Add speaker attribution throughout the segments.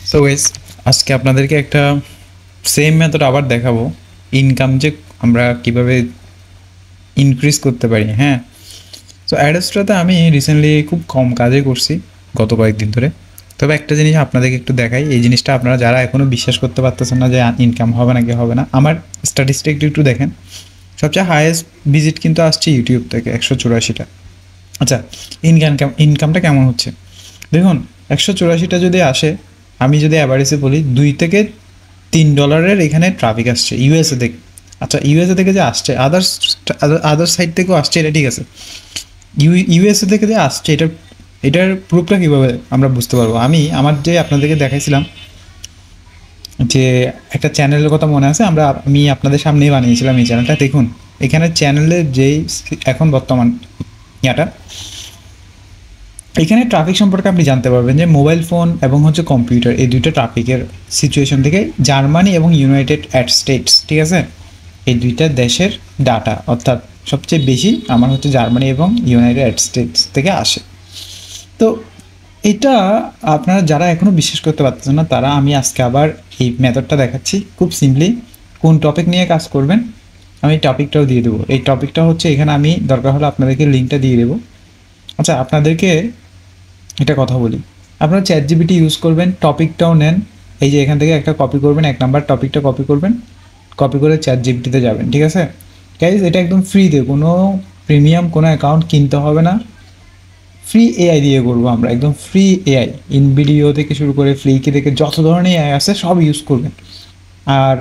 Speaker 1: So guys, আজকে আপনাদেরকে একটা সেম মেথড আবার দেখাবো। ইনকাম যে আমরা কিভাবে ইনক্রিজ করতে পারি। হ্যাঁ, সো অ্যাডস্ট্রাতে আমি রিসেন্টলি খুব কম কাজে করছি গত কয়েকদিন ধরে। তবে একটা জিনিস আপনাদেরকে একটু দেখাই, এই জিনিসটা আপনারা যারা এখনও বিশ্বাস করতে পারতেছেন না যে ইনকাম হবে নাকি হবে না, আমার স্ট্যাটিস্টিক একটু দেখেন। সবচেয়ে হায়েস্ট ভিজিট কিন্তু আসছে ইউটিউব থেকে 184টা। আচ্ছা, ইনকামটা কেমন হচ্ছে দেখুন। 184টা যদি আসে, আমি যদি অ্যাভারেজে বলি $2 থেকে $3 এখানে ট্রাফিক আসছে ইউএসএ থেকে। আচ্ছা, ইউএসএ থেকে যে আসছে, আদার সাইড থেকেও আসছে, এটা ঠিক আছে। ইউএসএ থেকে যে আসছে, এটার প্রুফটা কীভাবে আমরা বুঝতে পারবো? আমার যে আপনাদেরকে দেখাইছিলাম যে একটা চ্যানেলের কথা মনে আছে, আমি আপনাদের সামনেই বানিয়েছিলাম এই চ্যানেলটা। দেখুন এখানে চ্যানেলের যেই এখন বর্তমান ইয়াটা, এখানে ট্রাফিক সম্পর্কে আপনি জানতে পারবেন যে মোবাইল ফোন এবং কম্পিউটার, এই দুইটা ট্রাফিকের সিচুয়েশন থেকে জার্মানি এবং ইউনাইটেড স্টেটস, ঠিক আছে, এই দুইটা দেশের ডাটা, অর্থাৎ সবচেয়ে বেশি আমার জার্মানি এবং ইউনাইটেড স্টেটস থেকে আসে। তো এটা আপনারা যারা এখনও বিশ্বাস করতে পারতেছেন না, তারা আমি আজকে আবার এই মেথডটা দেখাচ্ছি খুব সিম্পলি। কোন টপিক নিয়ে কাজ করবেন আমি টপিকটাও দিয়ে দেবো। এই টপিকটা এখানে আমি দরকার হলে আপনাদেরকে লিঙ্কটা দিয়ে দেবো। আচ্ছা, আপনাদেরকে এটা কথা বলি, আপনারা চ্যাটজিপিটি ইউজ করবেন, টপিকটাও নেন, এই যে এখান থেকে একটা কপি করবেন, 1 নাম্বার টপিকটা কপি করবেন, কপি করে চ্যাটজিপিটিতে যাবেন, ঠিক আছে গাইজ। এটা একদম ফ্রিতে, কোনো প্রিমিয়াম কোনো অ্যাকাউন্ট কিনতে হবে না, ফ্রি এআই দিয়ে করবো আমরা, একদম ফ্রি এআই। ইনভিডিও থেকে শুরু করে ফ্লিকি থেকে যত ধরনের এআই আছে সব ইউজ করবেন। আর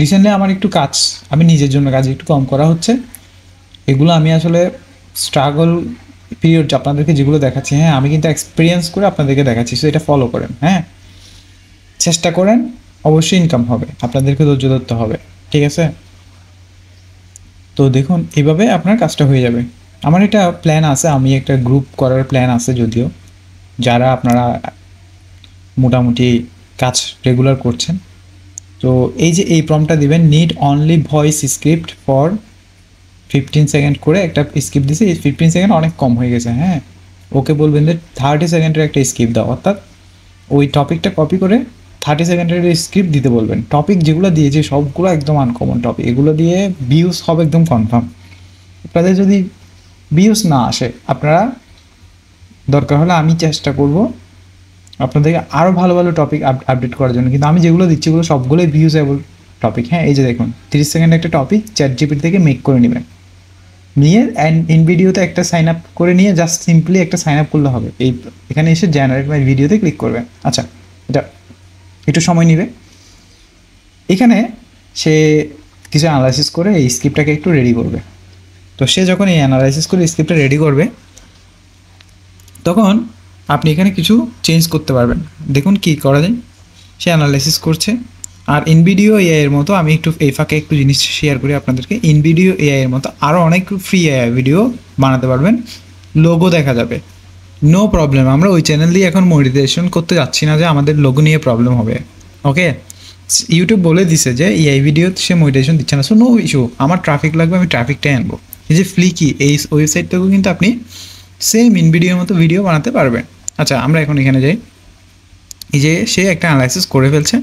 Speaker 1: রিসেন্টলি আমার একটু কাজ, আমি নিজের জন্য কাজ একটু কম করা হচ্ছে, এগুলো আমি আসলে স্ট্রাগল পিরিয়ড আপনাদেরকে যেগুলো দেখাচ্ছি, হ্যাঁ আমি কিন্তু এক্সপিরিয়েন্স করে আপনাদেরকে দেখাচ্ছি। সো এটা ফলো করেন, হ্যাঁ চেষ্টা করেন, অবশ্যই ইনকাম হবে, আপনাদেরকে ধৈর্য ধরতে হবে, ঠিক আছে। তো দেখুন এইভাবে আপনার কাজটা হয়ে যাবে। আমার একটা প্ল্যান আছে, আমি একটা গ্রুপ করার প্ল্যান আছে, যদিও যারা আপনারা মোটামুটি কাজ রেগুলার করছেন। তো এই যে এই প্রম্পটটা দিবেন, need only voice script for 15 second করে একটা স্কিপ দিছে, এই 15 সেকেন্ড অনেক কম হয়ে গেছে। হ্যাঁ, ওকে বলবেন যে 30 সেকেন্ডের একটা স্কিপ দাও, অর্থাৎ ওই টপিকটা কপি করে 30 সেকেন্ডের স্ক্রিপ্ট দিতে বলবেন। টপিক যেগুলো দিয়েছে সবগুলো একদম আনকমন টপিক, এগুলো দিয়ে ভিউজ হবে একদম কনফার্ম। আপনাদের যদি ভিউজ না আসে, আপনারা দরকার হলে আমি চেষ্টা করব আপনাদেরকে আরও ভালো ভালো টপিক আপডেট করার জন্য, কিন্তু আমি যেগুলো দিচ্ছি এগুলো সবগুলোই ভিউজেবল টপিক। হ্যাঁ, এই যে দেখুন 30 সেকেন্ড একটা টপিক চ্যাটজিপিটি থেকে মেক করে নেবেন, নিয়ে ইনভিডিওতে একটা সাইন আপ করে নিয়ে জাস্ট সিম্পলি একটা সাইন আপ করলে হবে। এখানে এসে জেনারেট মাই ভিডিওতে ক্লিক করবেন। আচ্ছা, এটা একটু সময় নেবে। এখানে সে কিছু অ্যানালাইসিস করে এই স্ক্রিপ্টটাকে একটু রেডি করবে। তো সে যখন এই অ্যানালাইসিস করে স্ক্রিপ্টটা রেডি করবে, তখন আপনি এখানে কিছু চেঞ্জ করতে পারবেন। দেখুন কি করা যায়, সে অ্যানালাইসিস করছে। আর ইনভিডিও এআই এর মতো, আমি একটু এই ফাঁকে একটু জিনিস শেয়ার করি আপনাদেরকে, ইনভিডিও এআই এর মতো আরও অনেক ফ্রি এআই ভিডিও বানাতে পারবেন, লোগো দেখা যাবে, নো প্রবলেম। আমরা ওই চ্যানেল দিয়ে এখন মনিটাইজেশন করতে যাচ্ছি না যে আমাদের লোগো নিয়ে প্রবলেম হবে। ওকে, ইউটিউব বলে দিছে যে এআই ভিডিও সে মনিটাইজেশন দিচ্ছে না, সো নো ইস্যু। আমার ট্রাফিক লাগবে, আমি ট্রাফিকটাই আনবো। এই যে ফ্লিকি, এই ওয়েবসাইট থেকেও কিন্তু আপনি সেম ইনভিডিওর মতো ভিডিও বানাতে পারবেন। আচ্ছা, আমরা এখন এখানে যাই। এই যে সে একটা অ্যানালাইসিস করে ফেলছে,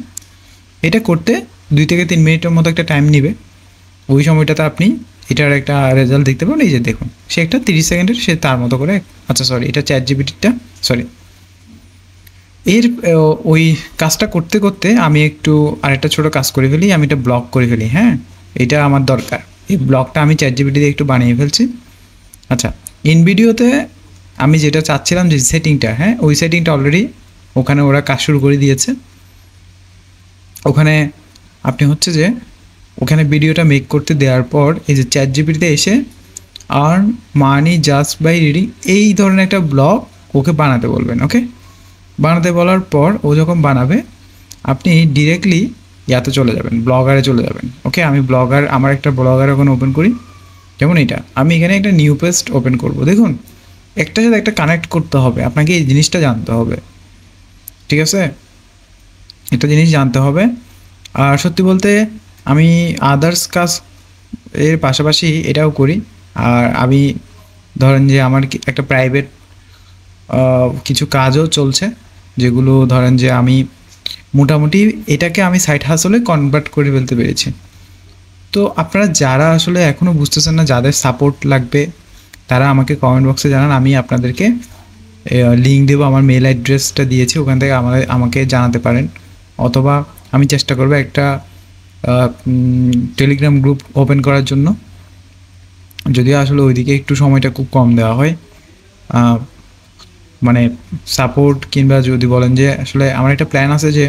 Speaker 1: এটা করতে 2 থেকে 3 মিনিটের মতো একটা টাইম নেবে। ওই সময়টাতে আপনি এটার একটা রেজাল্ট দেখতে পাবেন। এই যে দেখুন, সে একটা 30 সেকেন্ডের সে তার মতো করে, আচ্ছা সরি, এটা চ্যাটজিপিটিটা, সরি। এর ওই কাজটা করতে করতে আমি একটু আরেকটা ছোটো কাজ করে ফেলি, আমি এটা ব্লগ করে ফেলি। হ্যাঁ, এটা আমার দরকার, এই ব্লগটা আমি চ্যাটজিপিটি দিয়ে একটু বানিয়ে ফেলছি। আচ্ছা, ইনভিডিওতে আমি যেটা চাচ্ছিলাম যে সেটিংটা, হ্যাঁ ওই সেটিংটা অলরেডি ওখানে ওরা কাজ শুরু করে দিয়েছে। ওখানে আপনি যে ওখানে ভিডিওটা মেক করতে দেওয়ার পর এই যে চ্যাটজিপিটিতে এসে earn money just by reading, এই ধরনের একটা ব্লগ ওকে বানাতে বলবেন। ওকে, বানাতে বলার পর ও যখন বানাবে, আপনি ডিরেক্টলি ইয়াতে চলে যাবেন, ব্লগারে চলে যাবেন। ওকে, আমি আমার একটা ব্লগার ওখানে ওপেন করি, যেমন এটা আমি এখানে একটা নিউ পেজ ওপেন করব। দেখুন, একটার সাথে একটা কানেক্ট করতে হবে, আপনাকে এই জিনিসটা জানতে হবে, ঠিক আছে, একটা জিনিস জানতে হবে। আর সত্যি বলতে আমি আদার্স কাজ এর পাশাপাশি এটাও করি। আর আমি ধরেন যে আমার একটা প্রাইভেট কিছু কাজও চলছে, যেগুলো ধরেন যে আমি মোটামুটি এটাকে আমি সাইড হাসলে কনভার্ট করে ফেলতে পেরেছি। তো আপনারা যারা আসলে এখনও বুঝতেছেন না, যাদের সাপোর্ট লাগবে, তারা আমাকে কমেন্ট বক্সে জানান, আমি আপনাদেরকে লিঙ্ক দেবো, আমার মেল অ্যাড্রেসটা দিয়েছি, ওখান থেকে আমাকে জানাতে পারেন। অথবা আমি চেষ্টা করবো একটা টেলিগ্রাম গ্রুপ ওপেন করার জন্য, যদিও আসলে ওইদিকে একটু সময়টা খুব কম দেওয়া হয়। মানে সাপোর্ট কিংবা যদি বলেন যে আসলে আমার একটা প্ল্যান আছে যে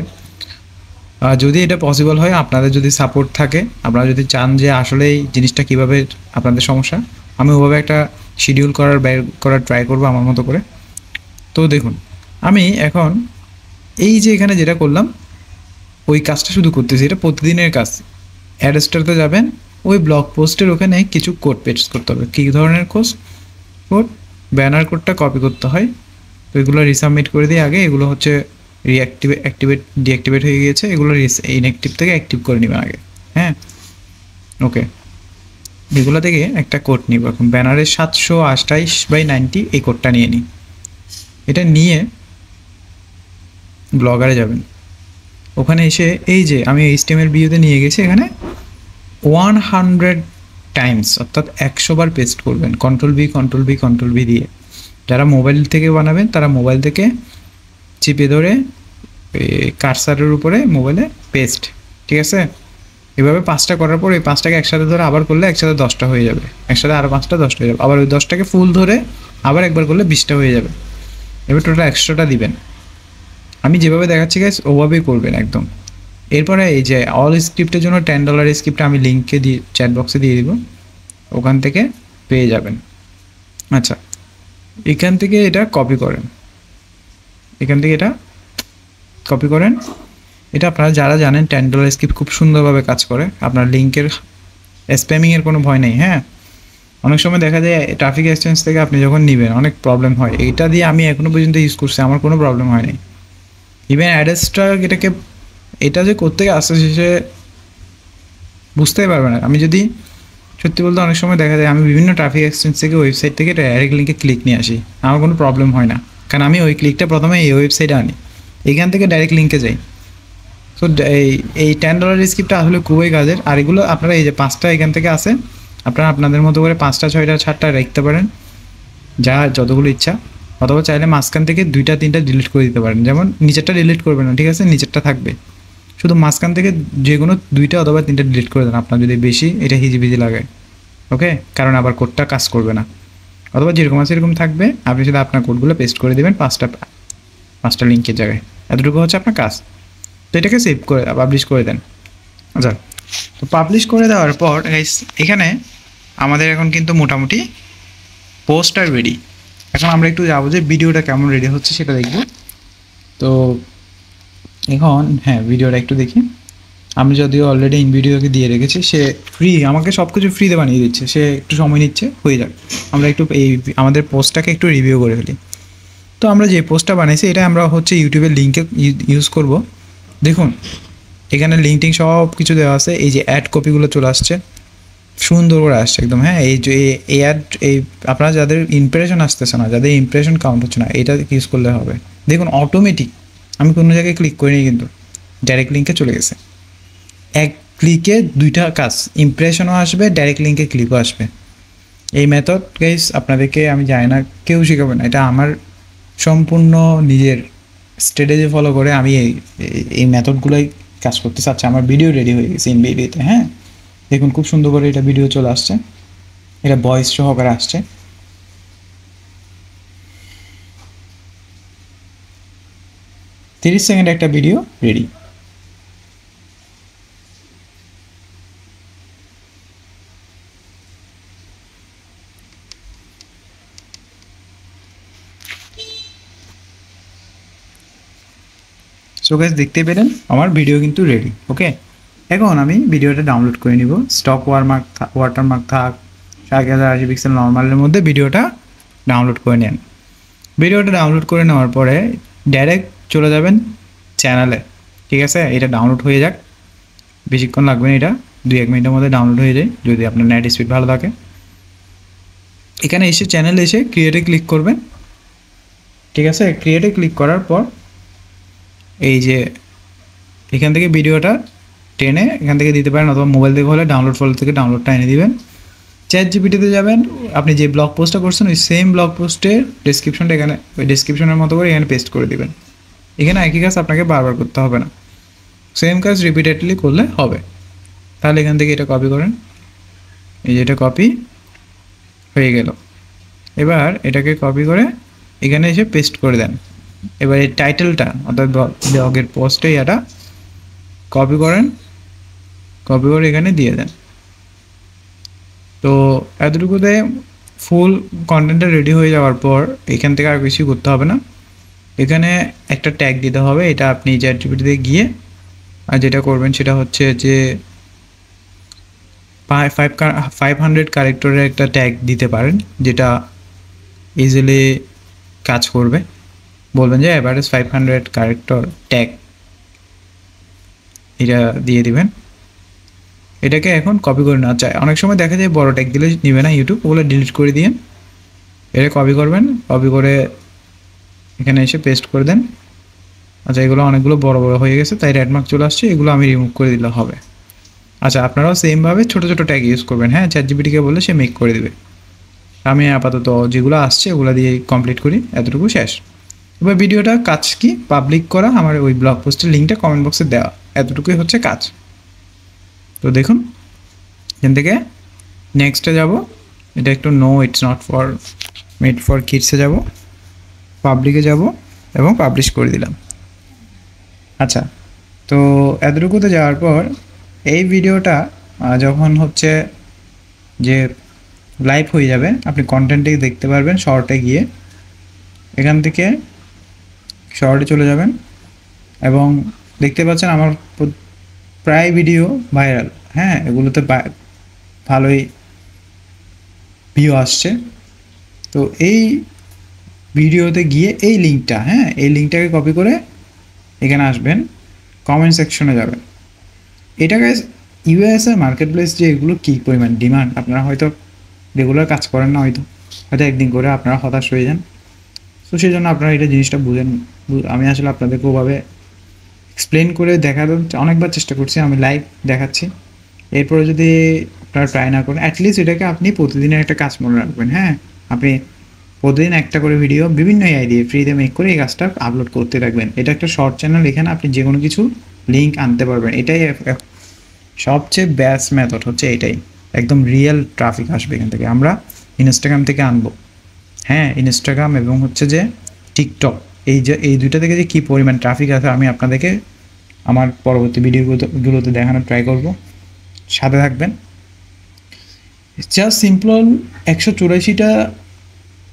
Speaker 1: যদি এটা পসিবল হয়, আপনাদের যদি সাপোর্ট থাকে, আপনারা যদি চান যে আসলে এই জিনিসটা কীভাবে আপনাদের সমস্যা, আমি ওভাবে একটা শিডিউল বের করার ট্রাই করবো আমার মতো করে। তো দেখুন, আমি এখন এই যে এখানে যেটা করলাম ওই কাজটা শুধু করতেছি, এটা প্রতিদিনের কাজ। অ্যাডস্টারতে যাবেন, ওই ব্লগ পোস্টের ওখানে কিছু কোড পেস্ট করতে হবে। কী ধরনের কোড? ব্যানার কোডটা কপি করতে হয়। তো এগুলো রিসাবমিট করে দিয়ে আগে এগুলো হচ্ছে ডিঅ্যাক্টিভেট হয়ে গিয়েছে, এগুলো ইনঅ্যাক্টিভ থেকে অ্যাক্টিভ করে নেবেন আগে। হ্যাঁ, ওকে। এগুলো থেকে একটা কোড নিব। এখন ব্যানারের 728/90 এই কোডটা নিয়ে নিই। এটা নিয়ে ব্লগারে যাবেন, ওখানে এসে এই যে আমি HTML ভিউতে নিয়ে গেছি, এখানে 100 টাইমস অর্থাৎ 100 বার পেস্ট করবেন। কন্ট্রোল ভি দিয়ে। যারা মোবাইল থেকে বানাবেন তারা মোবাইল থেকে চিপে ধরে কার্সারের উপরে মোবাইলে পেস্ট, ঠিক আছে? এভাবে 5টা করার পর এই 5টাকে একসাথে ধরে আবার করলে একসাথে 10টা হয়ে যাবে, একসাথে আরও 5টা 10টা হয়ে যাবে, আবার ওই 10টাকে ফুল ধরে আবার একবার করলে 20টা হয়ে যাবে। এবার টোটাল 100টা দিবেন। আমি যেভাবে দেখাচ্ছি গাইস ওভাবেই করবেন একদম। এরপরে এই যে অল স্ক্রিপ্টের জন্য $10 স্ক্রিপ্ট আমি লিঙ্কে দিয়ে চ্যাট বক্সে দিয়ে দিব, ওখান থেকে পেয়ে যাবেন। আচ্ছা, এখান থেকে এটা কপি করেন, এটা আপনারা যারা জানেন $10 স্ক্রিপ্ট খুব সুন্দরভাবে কাজ করে, আপনার লিঙ্কের স্প্যামিংয়ের কোনো ভয় নেই। হ্যাঁ, অনেক সময় দেখা যায় ট্রাফিক এক্সচেঞ্জ থেকে আপনি যখন নেবেন অনেক প্রবলেম হয়। এটা দিয়ে আমি এখনও পর্যন্ত ইউজ করছি, আমার কোনো প্রবলেম হয় নাই। ইভেন অ্যাড্রেসটা এটা যে করতে আসতে শেষে বুঝতেই পারবে না। আমি যদি সত্যি বলতে অনেক সময় দেখা যায় আমি বিভিন্ন ট্রাফিক এক্সচেঞ্জ থেকে ওয়েবসাইট থেকে ডাইরেক্ট লিঙ্কে ক্লিক নিয়ে আসি, আমার কোনো প্রবলেম হয় না, কারণ আমি ওই ক্লিকটা প্রথমে এই ওয়েবসাইটে আনি, এখান থেকে ডাইরেক্ট লিঙ্কে যাই। সো এই $10 স্ক্রিপ্টটা আসলে খুবই কাজের। আর এগুলো আপনারা এই যে 5টা এখান থেকে আসে, আপনারা আপনাদের মতো করে 5টা 6টা 7টা রাখতে পারেন, যা যতগুলো ইচ্ছা। অথবা চাইলে মাঝখান থেকে 2টা 3টা ডিলিট করে দিতে পারেন, যেমন নিচেরটা ডিলিট করবেন না, ঠিক আছে? নিচেরটা থাকবে, শুধু মাঝখান থেকে যে কোনো 2টা অথবা 3টা ডিলিট করে দেন আপনার যদি বেশি এটা হিজিবিজি লাগে, ওকে? কারণ আবার কোডটা কাজ করবে না। অথবা যেরকম আছে এরকম থাকবে, আপনি শুধু আপনার কোডগুলো পেস্ট করে দেবেন 5টা লিঙ্কের জায়গায়। এতটুকু হচ্ছে আপনার কাজ। তো এটাকে সেভ করে পাবলিশ করে দেন। আচ্ছা, তো পাবলিশ করে দেওয়ার পর এখানে আমাদের এখন কিন্তু মোটামুটি পোস্টার রেডি। এখন আমরা একটু যাবো যে ভিডিওটা কেমন রেডি হচ্ছে সেটা দেখব। তো এখন হ্যাঁ, ভিডিওটা একটু দেখি। আমি যদিও অলরেডি ইন ভিডিওকে দিয়ে রেখেছি, সে ফ্রি, আমাকে সব কিছু ফ্রিতে বানিয়ে দিচ্ছে, সে একটু সময় নিচ্ছে, হয়ে যাক। আমরা একটু আমাদের পোস্টটাকে একটু রিভিউ করে ফেলি। তো আমরা যে পোস্টটা বানাইছি এটা আমরা হচ্ছে ইউটিউবের লিঙ্কে ইউজ করব। দেখুন এখানে লিঙ্কটিং সব কিছু দেওয়া আছে, এই যে অ্যাড কপিগুলো চলে আসছে, সুন্দর করে আসছে একদম। হ্যাঁ, এই যে এই অ্যাড, এই আপনারা যাদের ইমপ্রেশন আসতেছে না, যাদের ইমপ্রেশন কাউন্ট হচ্ছে না, এটা ইউজ করলে হবে। দেখুন অটোমেটিক, আমি কোনো জায়গায় ক্লিক করিনি কিন্তু ডাইরেক্ট লিঙ্কে চলে গেছে। এক ক্লিকে 2টা কাজ, ইমপ্রেশনও আসবে, ডাইরেক্ট লিঙ্কে ক্লিকও আসবে। এই মেথড গাইস আপনাদেরকে আমি জানি না, কেউ শেখাবে না, এটা আমার সম্পূর্ণ নিজের স্ট্র্যাটেজি ফলো করে আমি এই মেথডগুলোই কাজ করতে চাচ্ছি। আমার ভিডিও রেডি হয়ে গেছে ইন ভিডিওতে। হ্যাঁ, দেখুন খুব সুন্দর করে এটা ভিডিও চলে আসছে, এটা ভয়েস সহকারে আসছে। $30 একটা ভিডিও রেডি। সো গাইস দেখতে পেলেন আমার ভিডিও কিন্তু রেডি। ওকে, এখন আমি ভিডিওটা ডাউনলোড করে নিব। স্টক ওয়াটারমার্ক থাক 4080 পিক্সেল নর্মালের মধ্যে ভিডিওটা ডাউনলোড করে নেন। ভিডিওটা ডাউনলোড করে নেওয়ার পরে ডাইরেক্ট চলে যাবেন চ্যানেলে, ঠিক আছে? এটা ডাউনলোড হয়ে যাক, বেশিক্ষণ লাগবে না, এটা 2-1 মিনিটের মধ্যে ডাউনলোড হয়ে যায় যদি আপনার নেট স্পিড ভালো থাকে। এখানে এসে চ্যানেলে এসে ক্রিয়েটে ক্লিক করবেন, ঠিক আছে? ক্রিয়েটে ক্লিক করার পর এই যে এখান থেকে ভিডিওটা টেনে এখান থেকে দিতে পারেন, অথবা মোবাইল থেকে হলে ডাউনলোড ফোল্ডার থেকে ডাউনলোডটা এনে দিবেন। চ্যাট জিপিটিতে যাবেন, আপনি যে ব্লগ পোস্টটা করছেন ওই সেম ব্লগ পোস্টের ডেসক্রিপশনটা এখানে ওই ডেসক্রিপশনের মতো করে এখানে পেস্ট করে দিবেন। এখানে একই কাজ আপনাকে বারবার করতে হবে না, সেম কাজ রিপিটেডলি করলে হবে। তাহলে এখান থেকে এটা কপি করেন, এই যে এটা কপি হয়ে গেল। এবার এটাকে কপি করে এখানে এসে পেস্ট করে দেন। এবার এই টাইটেলটা অর্থাৎ ব্লগের পোস্টে এটা কপি করেন, কপি করে এখানে দিয়ে দেন। তো এতটুকুতে ফুল কন্টেন্টটা রেডি হয়ে যাওয়ার পর এখান থেকে আর কিছু করতে হবে না। এখানে একটা ট্যাগ দিতে হবে, এটা আপনি চ্যাট জিপিটিতে গিয়ে আর যেটা করবেন সেটা হচ্ছে যে 500 ক্যারেক্টারের একটা ট্যাগ দিতে পারেন, যেটা ইজিলি কাজ করবে। বলবেন যে অ্যাভারেজ 500 ক্যারেক্টার ট্যাগ, এটা দিয়ে দিবেন। এটাকে এখন কপি করে নেওয়া চাই, অনেক সময় দেখা যায় বড় ট্যাগ দিলে নেবে না ইউটিউব, ওগুলো ডিলিট করে দিন। এটা কপি করবেন, কপি করে এখানে এসে পেস্ট করে দেন। আচ্ছা, এগুলো অনেকগুলো বড় বড় হয়ে গেছে তাই রেড মার্ক চলে আসছে, এগুলো আমি রিমুভ করে দিলে হবে। আচ্ছা, আপনারাও সেমভাবে ছোটো ছোটো ট্যাগ ইউজ করবেন। হ্যাঁ, চ্যাট জিপিটিকে বললে সে মেক করে দেবে। আমি আপাতত যেগুলো আসছে ওগুলো দিয়ে কমপ্লিট করি, এতটুকু শেষ। এবার ভিডিওটা কাজ কি, পাবলিক করা, আমার ওই ব্লগ পোস্টের লিঙ্কটা কমেন্ট বক্সে দেওয়া, এতটুকুই হচ্ছে কাজ। তো দেখুন এখান থেকে নেক্সটে যাব, এটা একটু no it's not for made for কিডসে যাব, পাবলিকে যাব এবং পাবলিশ করে দিলাম। আচ্ছা, তো এতটুকুতে যাওয়ার পর এই ভিডিওটা যখন হচ্ছে যে লাইভ হয়ে যাবে, আপনি কন্টেন্টে দেখতে পারবেন। শর্টে গিয়ে এখান থেকে শর্টে চলে যাবেন এবং দেখতে পাচ্ছেন আমার প্রায় ভিডিও ভাইরাল। হ্যাঁ, এগুলোতে ভালোই ভিউ আসছে। তো এই ভিডিওতে গিয়ে এই লিঙ্কটা, হ্যাঁ, এই লিঙ্কটাকে কপি করে এখানে আসবেন, কমেন্ট সেকশনে যাবেন। এটাকে ইউএসএ মার্কেট প্লেস যে এগুলো কী পরিমাণ ডিমান্ড, আপনারা হয়তো রেগুলার কাজ করেন না, হয়তো একদিন করে আপনারা হতাশ হয়ে যান। তো সেই জন্য আপনারা এটা জিনিসটা বুঝেন। আমি আসলে আপনাদেরকে ওভাবে এক্সপ্লেন করে দেখানোর অনেকবার চেষ্টা করছি, আমি লাইভ দেখাচ্ছি। এরপরে যদি আপনারা ট্রাই না করেন, অ্যাটলিস্ট এটাকে আপনি প্রতিদিনের একটা কাজ মনে রাখবেন। হ্যাঁ, আপনি প্রতিদিন একটা করে ভিডিও বিভিন্ন এআই দিয়ে ফ্রিতে মেক করে এই কাজটা আপলোড করতে থাকবেন। এটা একটা শর্ট চ্যানেল, এখানে আপনি যে কোনো কিছু লিঙ্ক আনতে পারবেন। এটাই সবচেয়ে বেস্ট মেথড হচ্ছে এটাই, একদম রিয়েল ট্রাফিক আসবে এখান থেকে। আমরা ইনস্টাগ্রাম থেকে আনবো, হ্যাঁ, ইনস্টাগ্রাম এবং হচ্ছে যে টিকটক, এই দুইটা থেকে যে কী পরিমাণ ট্রাফিক আছে আমি আপনাদেরকে আমার পরবর্তী ভিডিওগুলোতে দেখানোর ট্রাই করব। সাথে থাকবেন। জাস্ট সিম্পল 184টা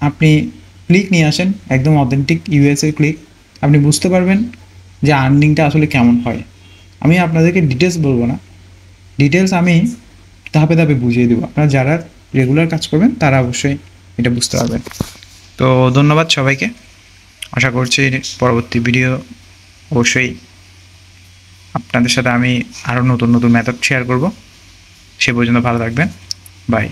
Speaker 1: আপনি ক্লিক নিয়ে আসেন, একদম অথেন্টিক ইউএসএ ক্লিক, আপনি বুঝতে পারবেন যে আর্নিংটা আসলে কেমন হয়। আমি আপনাদেরকে ডিটেলস বলবো না, ডিটেলস আমি ধাপে ধাপে বুঝিয়ে দেবো। আপনারা যারা রেগুলার কাজ করবেন তারা অবশ্যই এটা বুঝতে পারবেন। তো ধন্যবাদ সবাইকে, আশা করছি পরবর্তী ভিডিও অবশ্যই আপনাদের সাথে আমি আরও নতুন নতুন মেথড শেয়ার করব। সে পর্যন্ত ভালো থাকবেন, বাই।